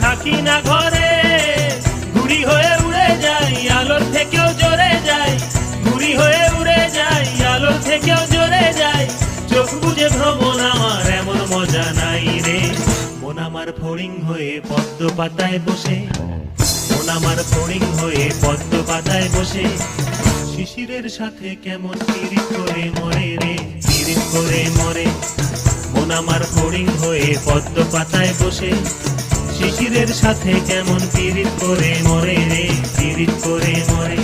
থাকি না ঘরে, ঘুড়ি হয়ে উড়ে যাই, আলোর থেকেও জোরে যাই, ঘুড়ি হয়ে উড়ে যাই, আলোর থেকেও জোরে যাই। চোখ বুজে ভ্রমণ আমার এমন মজা নাই রে। মন আমার ফড়িং হয়ে পদ্ম পাতায় বসে, মন আমার ফড়িং হয়ে পদ্ম পাতায় বসে, শিশিরের সাথে কেমন পিরিত করে মরে রে, পিরিত করে মরে। মন আমার ফড়িং হয়ে পদ্ম পাতায় বসে, শিশিরের সাথে কেমন পিরিত করে মরে রে, পিরিত করে মরে।